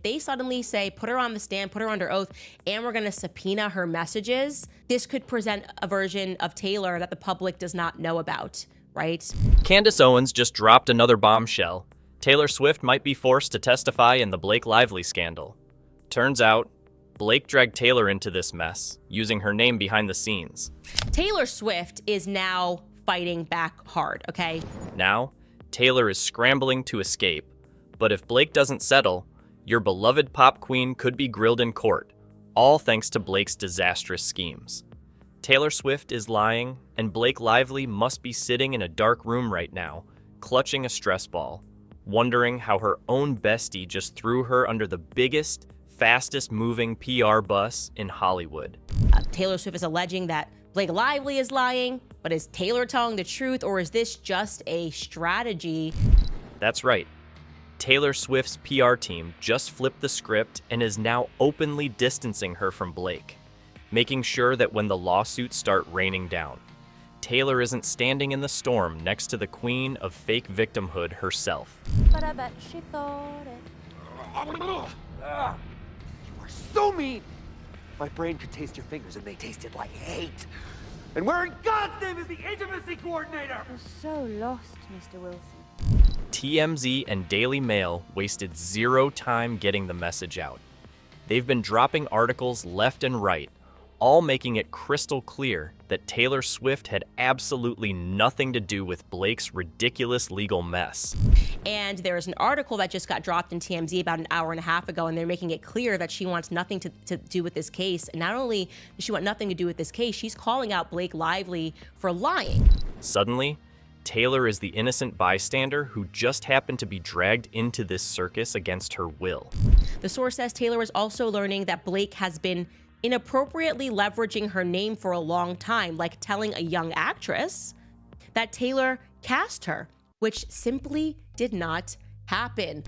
if they suddenly say, put her on the stand, put her under oath, and we're going to subpoena her messages, this could present a version of Taylor that the public does not know about, right? Candace Owens just dropped another bombshell. Taylor Swift might be forced to testify in the Blake Lively scandal. Turns out, Blake dragged Taylor into this mess, using her name behind the scenes. Taylor Swift is now fighting back hard, okay? Now, Taylor is scrambling to escape. But if Blake doesn't settle, your beloved pop queen could be grilled in court, all thanks to Blake's disastrous schemes. Taylor Swift is lying, and Blake Lively must be sitting in a dark room right now, clutching a stress ball, wondering how her own bestie just threw her under the biggest, fastest moving PR bus in Hollywood. Taylor Swift is alleging that Blake Lively is lying, but is Taylor telling the truth, or is this just a strategy? That's right. Taylor Swift's PR team just flipped the script and is now openly distancing her from Blake, making sure that when the lawsuits start raining down, Taylor isn't standing in the storm next to the queen of fake victimhood herself. But I bet she thought it. You are so mean! My brain could taste your fingers and they tasted like hate. And where in God's name is the intimacy coordinator? You're so lost, Mr. Wilson. TMZ and Daily Mail wasted zero time getting the message out. They've been dropping articles left and right, all making it crystal clear that Taylor Swift had absolutely nothing to do with Blake's ridiculous legal mess. And there's an article that just got dropped in TMZ about an hour and a half ago, and they're making it clear that she wants nothing to do with this case. And not only does she want nothing to do with this case, she's calling out Blake Lively for lying. Suddenly, Taylor is the innocent bystander who just happened to be dragged into this circus against her will. The source says Taylor is also learning that Blake has been inappropriately leveraging her name for a long time, like telling a young actress that Taylor cast her, which simply did not happen.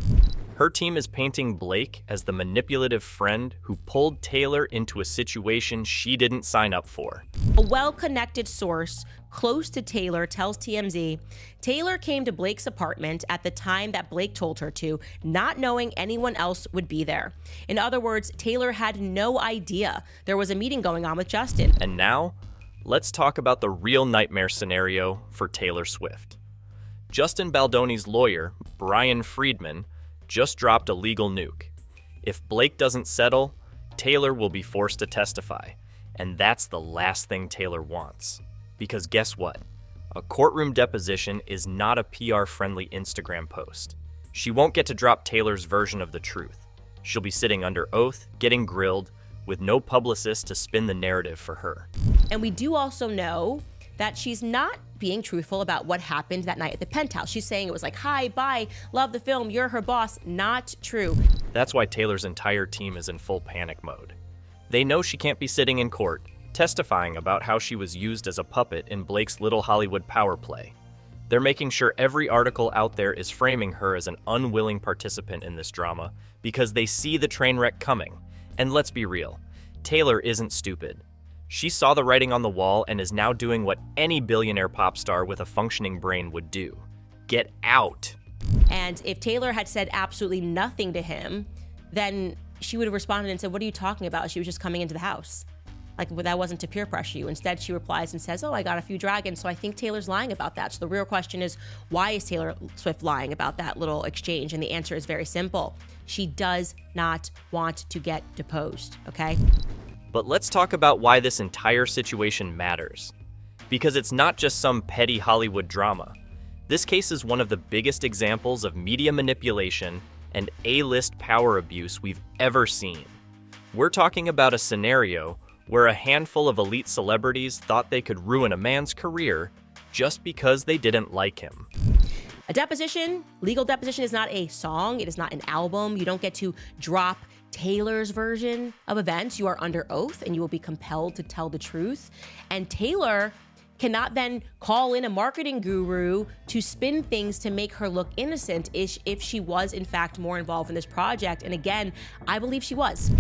Her team is painting Blake as the manipulative friend who pulled Taylor into a situation she didn't sign up for. A well-connected source close to Taylor tells TMZ, Taylor came to Blake's apartment at the time that Blake told her to, not knowing anyone else would be there. In other words, Taylor had no idea there was a meeting going on with Justin. And now, let's talk about the real nightmare scenario for Taylor Swift. Justin Baldoni's lawyer, Brian Friedman, just dropped a legal nuke. If Blake doesn't settle, Taylor will be forced to testify. And that's the last thing Taylor wants. Because guess what? A courtroom deposition is not a PR-friendly Instagram post. She won't get to drop Taylor's version of the truth. She'll be sitting under oath, getting grilled, with no publicist to spin the narrative for her. And we do also know that she's not being truthful about what happened that night at the penthouse. She's saying it was like, hi, bye, love the film, you're her boss. Not true. That's why Taylor's entire team is in full panic mode. They know she can't be sitting in court, testifying about how she was used as a puppet in Blake's little Hollywood power play. They're making sure every article out there is framing her as an unwilling participant in this drama because they see the train wreck coming. And let's be real, Taylor isn't stupid. She saw the writing on the wall and is now doing what any billionaire pop star with a functioning brain would do. Get out. And if Taylor had said absolutely nothing to him, then she would have responded and said, what are you talking about? She was just coming into the house. Like, well, that wasn't to peer pressure you. Instead, she replies and says, oh, I got a few dragons. So I think Taylor's lying about that. So the real question is, why is Taylor Swift lying about that little exchange? And the answer is very simple. She does not want to get deposed, okay? But let's talk about why this entire situation matters. Because it's not just some petty Hollywood drama. This case is one of the biggest examples of media manipulation and A-list power abuse we've ever seen. We're talking about a scenario where a handful of elite celebrities thought they could ruin a man's career just because they didn't like him. A deposition, legal deposition, is not a song. It is not an album. You don't get to drop Taylor's version of events. You are under oath and you will be compelled to tell the truth. And Taylor cannot then call in a marketing guru to spin things to make her look innocent if she was in fact more involved in this project. And again, I believe she was.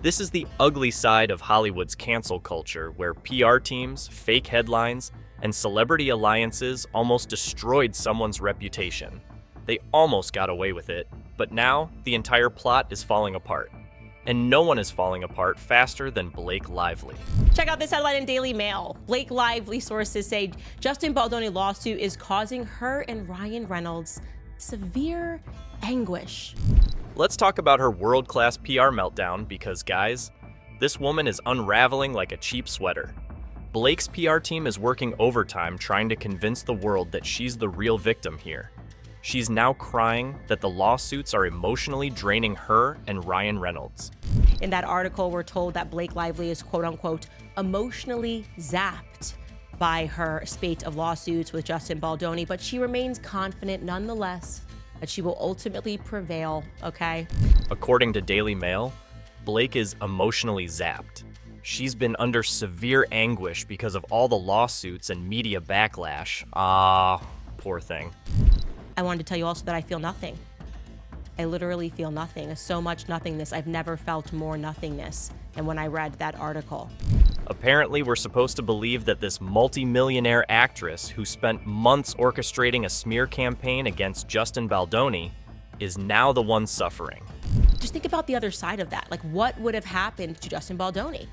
This is the ugly side of Hollywood's cancel culture, where PR teams, fake headlines, and celebrity alliances almost destroyed someone's reputation. They almost got away with it, but But now, the entire plot is falling apart. And no one is falling apart faster than Blake Lively. Check out this headline in Daily Mail. Blake Lively sources say Justin Baldoni lawsuit is causing her and Ryan Reynolds severe anguish. Let's talk about her world-class PR meltdown because, guys, this woman is unraveling like a cheap sweater. Blake's PR team is working overtime trying to convince the world that she's the real victim here. She's now crying that the lawsuits are emotionally draining her and Ryan Reynolds. In that article, we're told that Blake Lively is quote-unquote emotionally zapped by her spate of lawsuits with Justin Baldoni, but she remains confident nonetheless that she will ultimately prevail, okay? According to Daily Mail, Blake is emotionally zapped. She's been under severe anguish because of all the lawsuits and media backlash. Poor thing. I wanted to tell you also that I feel nothing. I literally feel nothing. So much nothingness. I've never felt more nothingness than when I read that article. Apparently, we're supposed to believe that this multi-millionaire actress who spent months orchestrating a smear campaign against Justin Baldoni is now the one suffering. Just think about the other side of that. Like, what would have happened to Justin Baldoni?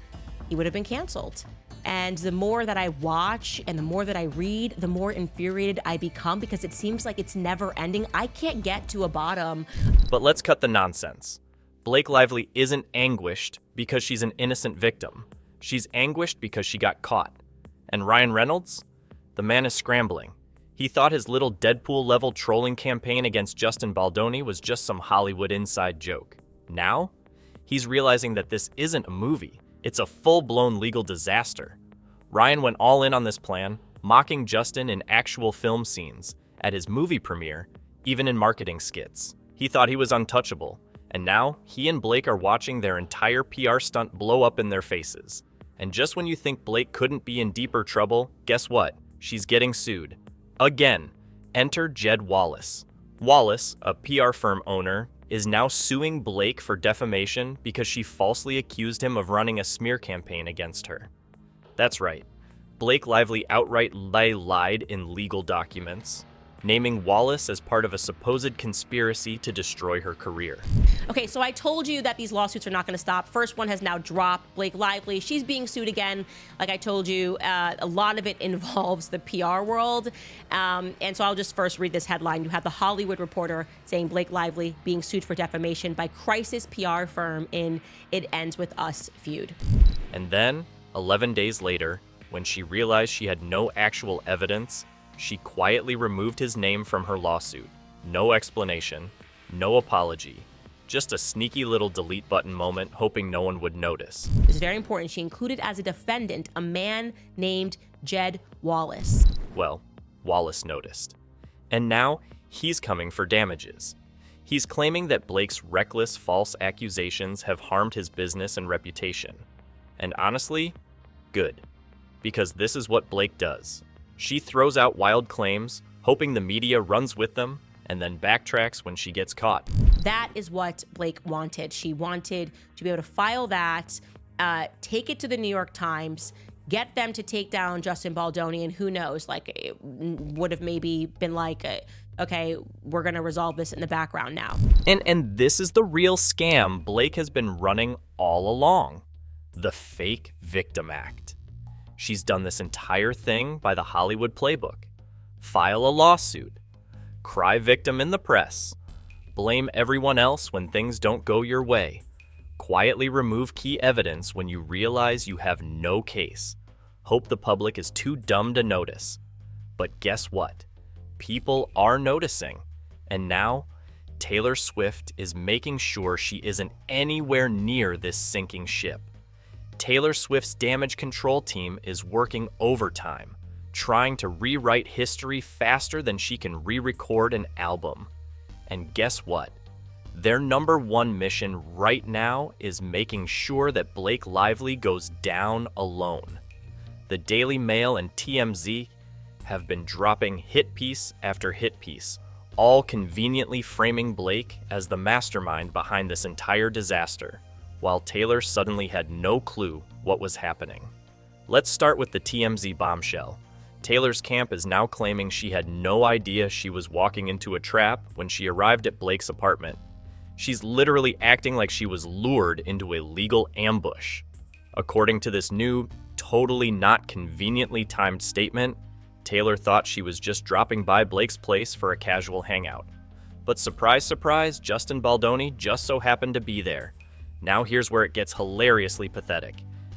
He would have been canceled. And the more that I watch and the more that I read, the more infuriated I become because it seems like it's never ending. I can't get to a bottom. But let's cut the nonsense. Blake Lively isn't anguished because she's an innocent victim. She's anguished because she got caught. And Ryan Reynolds? The man is scrambling. He thought his little Deadpool-level trolling campaign against Justin Baldoni was just some Hollywood inside joke. Now, he's realizing that this isn't a movie. It's a full-blown legal disaster. Ryan went all in on this plan, mocking Justin in actual film scenes, at his movie premiere, even in marketing skits. He thought he was untouchable, and now he and Blake are watching their entire PR stunt blow up in their faces. And just when you think Blake couldn't be in deeper trouble, guess what? She's getting sued. Again. Enter Jed Wallace. Wallace, a PR firm owner, is now suing Blake for defamation because she falsely accused him of running a smear campaign against her. That's right. Blake Lively outright lied in legal documents, naming Wallace as part of a supposed conspiracy to destroy her career. Okay, so I told you that these lawsuits are not going to stop. First one has now dropped. Blake Lively, she's being sued again. Like I told you, a lot of it involves the PR world. And so I'll just first read this headline. You have The Hollywood Reporter saying Blake Lively being sued for defamation by crisis PR firm in It Ends With Us feud. And then, 11 days later, when she realized she had no actual evidence, she quietly removed his name from her lawsuit. No explanation, no apology, just a sneaky little delete button moment hoping no one would notice. This is very important. She included as a defendant a man named Jed Wallace. Well, Wallace noticed. And now he's coming for damages. He's claiming that Blake's reckless, false accusations have harmed his business and reputation. And honestly, good. Because this is what Blake does. She throws out wild claims, hoping the media runs with them, and then backtracks when she gets caught. That is what Blake wanted. She wanted to be able to file that, take it to the New York Times, get them to take down Justin Baldoni, and who knows, like, it would have maybe been like, okay, we're going to resolve this in the background now. And this is the real scam Blake has been running all along. The fake victim act. She's done this entire thing by the Hollywood playbook. File a lawsuit. Cry victim in the press. Blame everyone else when things don't go your way. Quietly remove key evidence when you realize you have no case. Hope the public is too dumb to notice. But guess what? People are noticing. And now, Taylor Swift is making sure she isn't anywhere near this sinking ship. Taylor Swift's damage control team is working overtime, trying to rewrite history faster than she can re-record an album. And guess what? Their number one mission right now is making sure that Blake Lively goes down alone. The Daily Mail and TMZ have been dropping hit piece after hit piece, all conveniently framing Blake as the mastermind behind this entire disaster, while Taylor suddenly had no clue what was happening. Let's start with the TMZ bombshell. Taylor's camp is now claiming she had no idea she was walking into a trap when she arrived at Blake's apartment, She's literally acting like she was lured into a legal ambush. According to this new, totally not conveniently timed statement, Taylor thought she was just dropping by Blake's place for a casual hangout. But surprise, surprise, Justin Baldoni just so happened to be there. Now here's where it gets hilariously pathetic.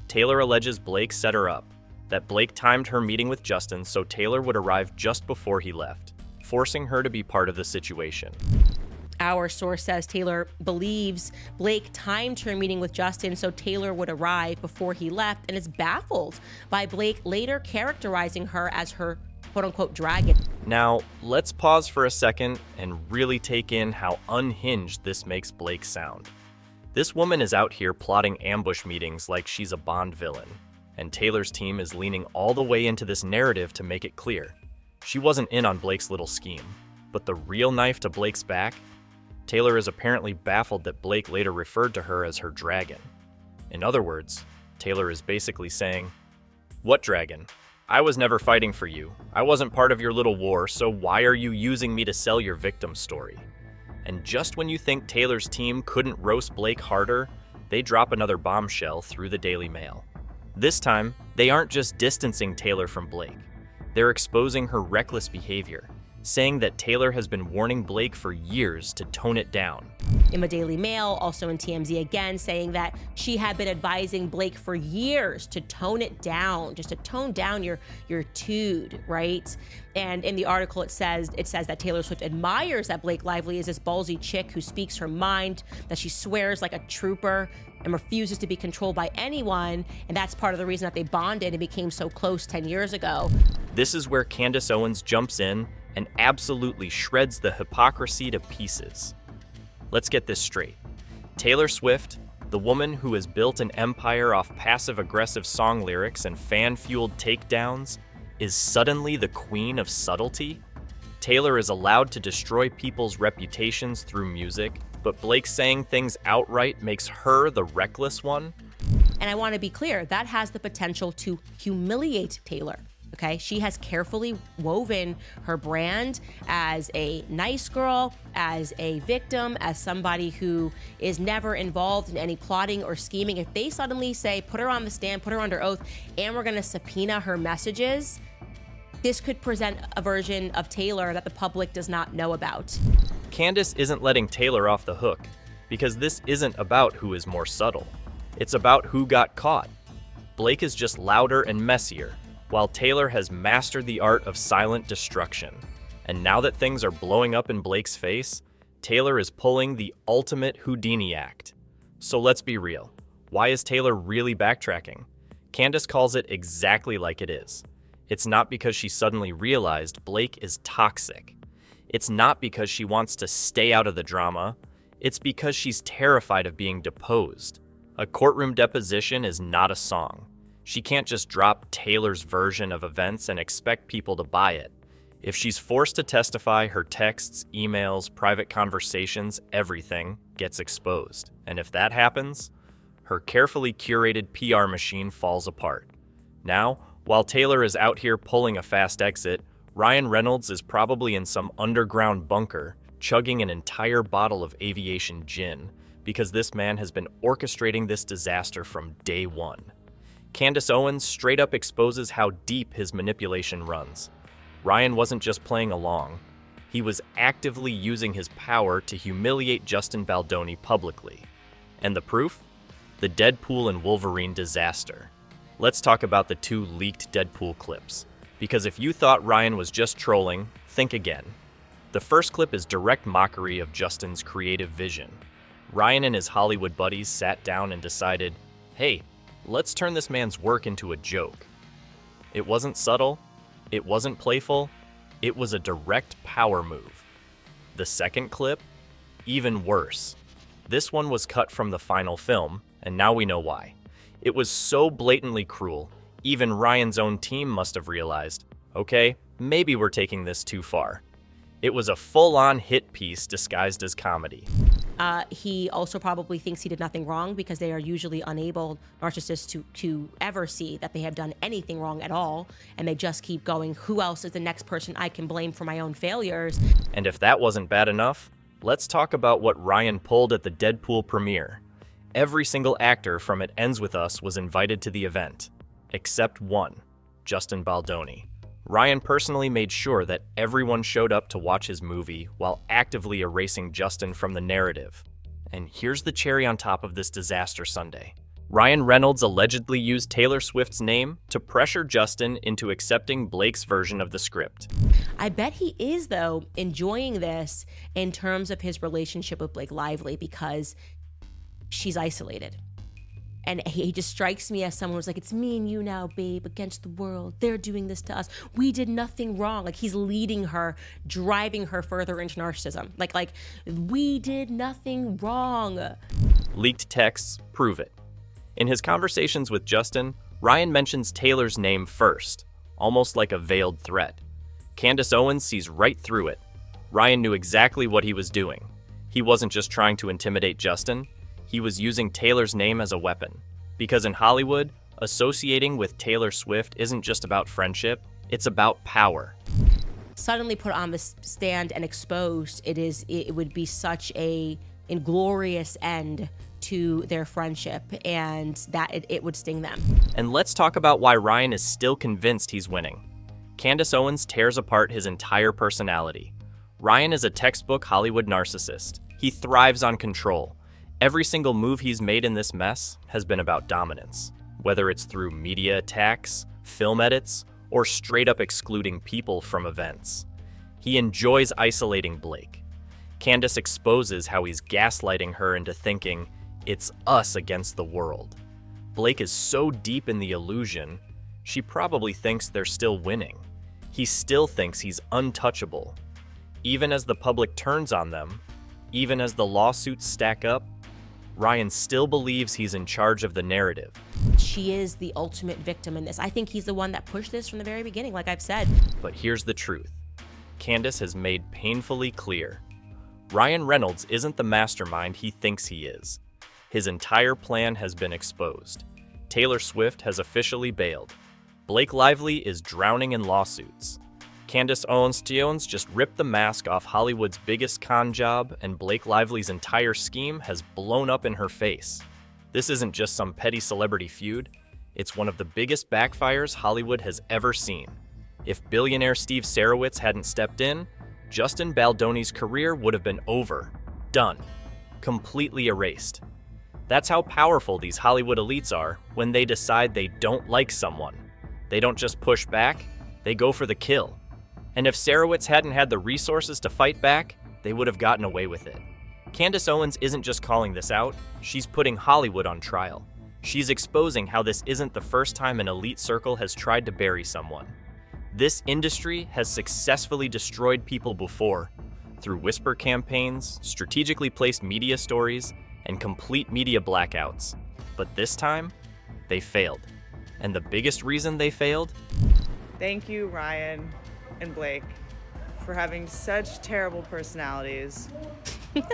Taylor alleges Blake set her up, that Blake timed her meeting with Justin so Taylor would arrive just before he left, forcing her to be part of the situation. Our source says Taylor believes Blake timed her meeting with Justin so Taylor would arrive before he left, and is baffled by Blake later characterizing her as her quote-unquote dragon. Now, let's pause for a second and really take in how unhinged this makes Blake sound. This woman is out here plotting ambush meetings like she's a Bond villain, and Taylor's team is leaning all the way into this narrative to make it clear. She wasn't in on Blake's little scheme, but the real knife to Blake's back? Taylor is apparently baffled that Blake later referred to her as her dragon. In other words, Taylor is basically saying, "What dragon? I was never fighting for you. I wasn't part of your little war, so why are you using me to sell your victim story?" And just when you think Taylor's team couldn't roast Blake harder, they drop another bombshell through the Daily Mail. This time, they aren't just distancing Taylor from Blake. They're exposing her reckless behavior, saying that Taylor has been warning Blake for years to tone it down. In the Daily Mail, also in TMZ again, saying that she had been advising Blake for years to tone it down, just to tone down your tude, right? And in the article, it says that Taylor Swift admires that Blake Lively is this ballsy chick who speaks her mind, that she swears like a trooper and refuses to be controlled by anyone, and that's part of the reason that they bonded and became so close 10 years ago. This is where Candace Owens jumps in and absolutely shreds the hypocrisy to pieces. Let's get this straight. Taylor Swift, the woman who has built an empire off passive-aggressive song lyrics and fan-fueled takedowns, is suddenly the queen of subtlety? Taylor is allowed to destroy people's reputations through music, but Blake saying things outright makes her the reckless one? And I want to be clear, that has the potential to humiliate Taylor. Okay, she has carefully woven her brand as a nice girl, as a victim, as somebody who is never involved in any plotting or scheming. If they suddenly say, put her on the stand, put her under oath, and we're going to subpoena her messages, this could present a version of Taylor that the public does not know about. Candace isn't letting Taylor off the hook, because this isn't about who is more subtle. It's about who got caught. Blake is just louder and messier, while Taylor has mastered the art of silent destruction. And now that things are blowing up in Blake's face, Taylor is pulling the ultimate Houdini act. So let's be real. Why is Taylor really backtracking? Candace calls it exactly like it is. It's not because she suddenly realized Blake is toxic. It's not because she wants to stay out of the drama. It's because she's terrified of being deposed. A courtroom deposition is not a song. She can't just drop Taylor's version of events and expect people to buy it. If she's forced to testify, her texts, emails, private conversations, everything gets exposed. And if that happens, her carefully curated PR machine falls apart. Now, while Taylor is out here pulling a fast exit, Ryan Reynolds is probably in some underground bunker, chugging an entire bottle of aviation gin, because this man has been orchestrating this disaster from day one. Candace Owens straight up exposes how deep his manipulation runs. Ryan wasn't just playing along. He was actively using his power to humiliate Justin Baldoni publicly. And the proof? The Deadpool and Wolverine disaster. Let's talk about the 2 leaked Deadpool clips. Because if you thought Ryan was just trolling, think again. The first clip is direct mockery of Justin's creative vision. Ryan and his Hollywood buddies sat down and decided, hey, let's turn this man's work into a joke. It wasn't subtle, it wasn't playful, it was a direct power move. The second clip? Even worse. This one was cut from the final film, and now we know why. It was so blatantly cruel, even Ryan's own team must have realized, okay, maybe we're taking this too far. It was a full-on hit piece disguised as comedy. He also probably thinks he did nothing wrong because they are usually unable, narcissists, to ever see that they have done anything wrong at all. And they just keep going, who else is the next person I can blame for my own failures? And if that wasn't bad enough, Let's talk about what Ryan pulled at the Deadpool premiere. Every single actor from It Ends With Us was invited to the event, except one, Justin Baldoni. Ryan personally made sure that everyone showed up to watch his movie while actively erasing Justin from the narrative. And here's the cherry on top of this disaster Sunday. Ryan Reynolds allegedly used Taylor Swift's name to pressure Justin into accepting Blake's version of the script. I bet he is, though, enjoying this in terms of his relationship with Blake Lively because she's isolated. And he just strikes me as someone who's like, it's me and you now, babe, against the world. They're doing this to us. We did nothing wrong. Like, he's leading her, driving her further into narcissism. Like, we did nothing wrong. Leaked texts prove it. In his conversations with Justin, Ryan mentions Taylor's name first, almost like a veiled threat. Candace Owens sees right through it. Ryan knew exactly what he was doing. He wasn't just trying to intimidate Justin. He was using Taylor's name as a weapon. Because in Hollywood, associating with Taylor Swift isn't just about friendship, it's about power. Suddenly put on the stand and exposed, it would be such a inglorious end to their friendship, and that it would sting them. And let's talk about why Ryan is still convinced he's winning. Candace Owens tears apart his entire personality. Ryan is a textbook Hollywood narcissist. He thrives on control. Every single move he's made in this mess has been about dominance, whether it's through media attacks, film edits, or straight up excluding people from events. He enjoys isolating Blake. Candace exposes how he's gaslighting her into thinking, it's us against the world. Blake is so deep in the illusion, she probably thinks they're still winning. He still thinks he's untouchable. Even as the public turns on them, even as the lawsuits stack up, Ryan still believes he's in charge of the narrative. She is the ultimate victim in this. I think he's the one that pushed this from the very beginning, like I've said. But here's the truth. Candace has made painfully clear. Ryan Reynolds isn't the mastermind he thinks he is. His entire plan has been exposed. Taylor Swift has officially bailed. Blake Lively is drowning in lawsuits. Candace Owens just ripped the mask off Hollywood's biggest con job, and Blake Lively's entire scheme has blown up in her face. This isn't just some petty celebrity feud. It's one of the biggest backfires Hollywood has ever seen. If billionaire Steve Sarowitz hadn't stepped in, Justin Baldoni's career would have been over, done, completely erased. That's how powerful these Hollywood elites are when they decide they don't like someone. They don't just push back, they go for the kill. And if Sarowitz hadn't had the resources to fight back, they would have gotten away with it. Candace Owens isn't just calling this out, she's putting Hollywood on trial. She's exposing how this isn't the first time an elite circle has tried to bury someone. This industry has successfully destroyed people before, through whisper campaigns, strategically placed media stories, and complete media blackouts. But this time, they failed. And the biggest reason they failed? Thank you, Ryan and Blake, for having such terrible personalities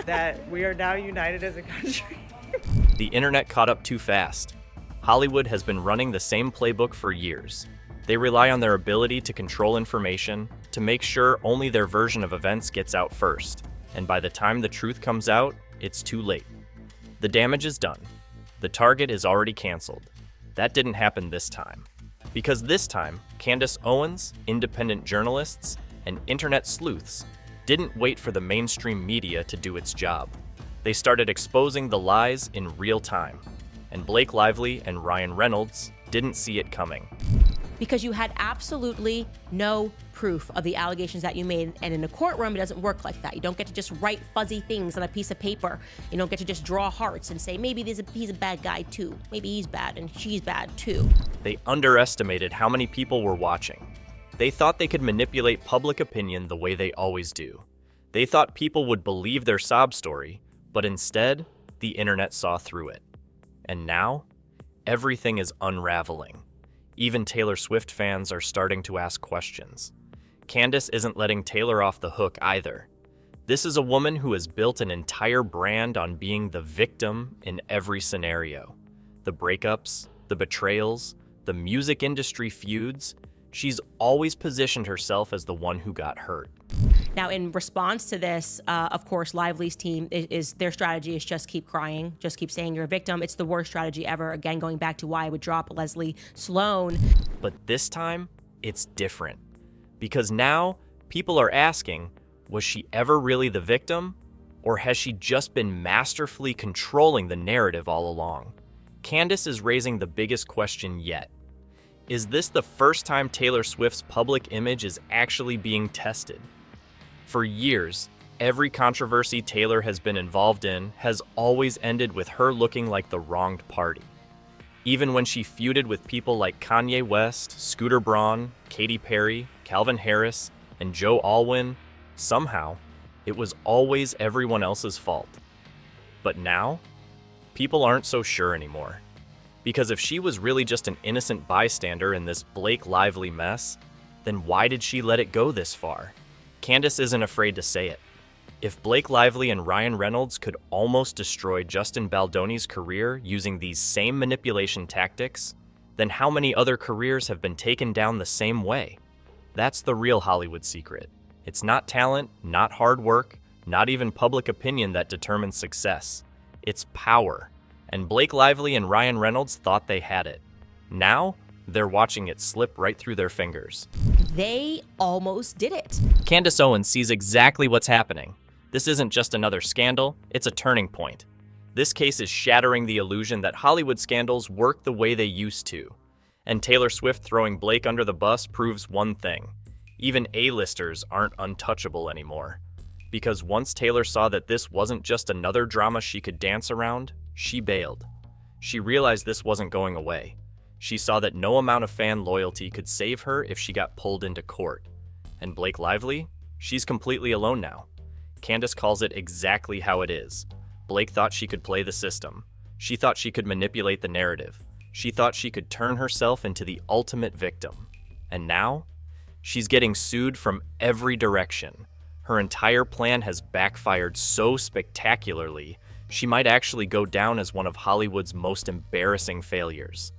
that we are now united as a country. The internet caught up too fast. Hollywood has been running the same playbook for years. They rely on their ability to control information, to make sure only their version of events gets out first. And by the time the truth comes out, it's too late. The damage is done. The target is already canceled. That didn't happen this time. Because this time, Candace Owens, independent journalists, and internet sleuths didn't wait for the mainstream media to do its job. They started exposing the lies in real time. And Blake Lively and Ryan Reynolds didn't see it coming. Because you had absolutely no proof of the allegations that you made. And in a courtroom, it doesn't work like that. You don't get to just write fuzzy things on a piece of paper. You don't get to just draw hearts and say, maybe he's a bad guy too. Maybe he's bad and she's bad too. They underestimated how many people were watching. They thought they could manipulate public opinion the way they always do. They thought people would believe their sob story, but instead, the internet saw through it. And now, everything is unraveling. Even Taylor Swift fans are starting to ask questions. Candace isn't letting Taylor off the hook either. This is a woman who has built an entire brand on being the victim in every scenario. The breakups, the betrayals, the music industry feuds, she's always positioned herself as the one who got hurt. Now, in response to this, of course, Lively's team is their strategy is just keep crying, just keep saying you're a victim. It's the worst strategy ever. Again, going back to why I would drop Leslie Sloan. But this time, it's different. Because now, people are asking, was she ever really the victim? Or has she just been masterfully controlling the narrative all along? Candace is raising the biggest question yet. Is this the first time Taylor Swift's public image is actually being tested? For years, every controversy Taylor has been involved in has always ended with her looking like the wronged party. Even when she feuded with people like Kanye West, Scooter Braun, Katy Perry, Calvin Harris, and Joe Alwyn, somehow, it was always everyone else's fault. But now, people aren't so sure anymore. Because if she was really just an innocent bystander in this Blake Lively mess, then why did she let it go this far? Candace isn't afraid to say it. If Blake Lively and Ryan Reynolds could almost destroy Justin Baldoni's career using these same manipulation tactics, then how many other careers have been taken down the same way? That's the real Hollywood secret. It's not talent, not hard work, not even public opinion that determines success. It's power. And Blake Lively and Ryan Reynolds thought they had it. Now, they're watching it slip right through their fingers. They almost did it. Candace Owens sees exactly what's happening. This isn't just another scandal, it's a turning point. This case is shattering the illusion that Hollywood scandals work the way they used to. And Taylor Swift throwing Blake under the bus proves one thing. Even A-listers aren't untouchable anymore. Because once Taylor saw that this wasn't just another drama she could dance around, she bailed. She realized this wasn't going away. She saw that no amount of fan loyalty could save her if she got pulled into court. And Blake Lively? She's completely alone now. Candace calls it exactly how it is. Blake thought she could play the system. She thought she could manipulate the narrative. She thought she could turn herself into the ultimate victim. And now? She's getting sued from every direction. Her entire plan has backfired so spectacularly, she might actually go down as one of Hollywood's most embarrassing failures.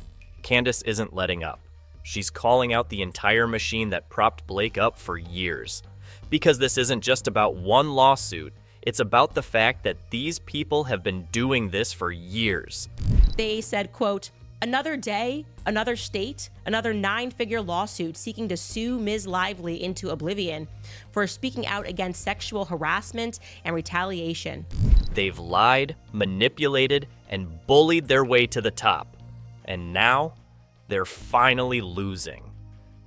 Candace isn't letting up. She's calling out the entire machine that propped Blake up for years. Because this isn't just about one lawsuit, it's about the fact that these people have been doing this for years. They said, quote, "Another day, another state, another 9-figure lawsuit seeking to sue Ms. Lively into oblivion for speaking out against sexual harassment and retaliation." They've lied, manipulated, and bullied their way to the top. And now, they're finally losing.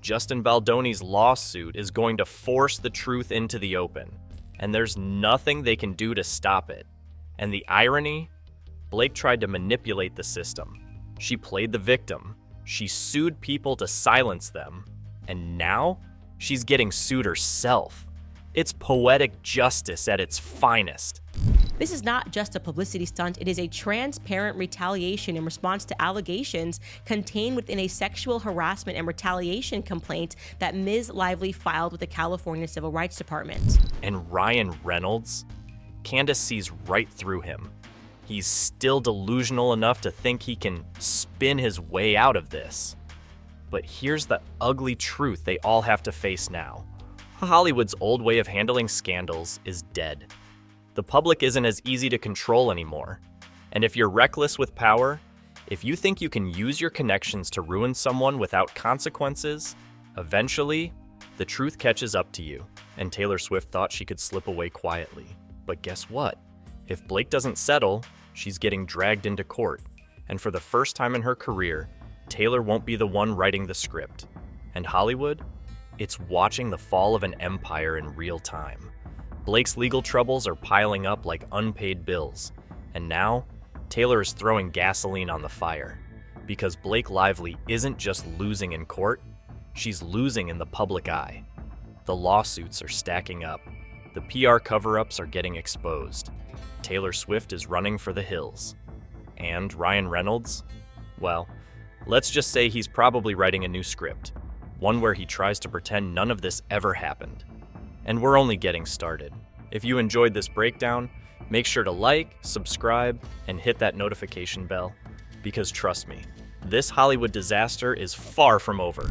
Justin Baldoni's lawsuit is going to force the truth into the open, and there's nothing they can do to stop it. And the irony? Blake tried to manipulate the system. She played the victim. She sued people to silence them. And now, she's getting sued herself. It's poetic justice at its finest. This is not just a publicity stunt, it is a transparent retaliation in response to allegations contained within a sexual harassment and retaliation complaint that Ms. Lively filed with the California Civil Rights Department. And Ryan Reynolds? Candace sees right through him. He's still delusional enough to think he can spin his way out of this. But here's the ugly truth they all have to face now. Hollywood's old way of handling scandals is dead. The public isn't as easy to control anymore. And if you're reckless with power, if you think you can use your connections to ruin someone without consequences, eventually, the truth catches up to you. And Taylor Swift thought she could slip away quietly. But guess what? If Blake doesn't settle, she's getting dragged into court. And for the first time in her career, Taylor won't be the one writing the script. And Hollywood? It's watching the fall of an empire in real time. Blake's legal troubles are piling up like unpaid bills. And now, Taylor is throwing gasoline on the fire. Because Blake Lively isn't just losing in court, she's losing in the public eye. The lawsuits are stacking up. The PR cover-ups are getting exposed. Taylor Swift is running for the hills. And Ryan Reynolds? Well, let's just say he's probably writing a new script. One where he tries to pretend none of this ever happened. And we're only getting started. If you enjoyed this breakdown, make sure to like, subscribe, and hit that notification bell. Because trust me, this Hollywood disaster is far from over.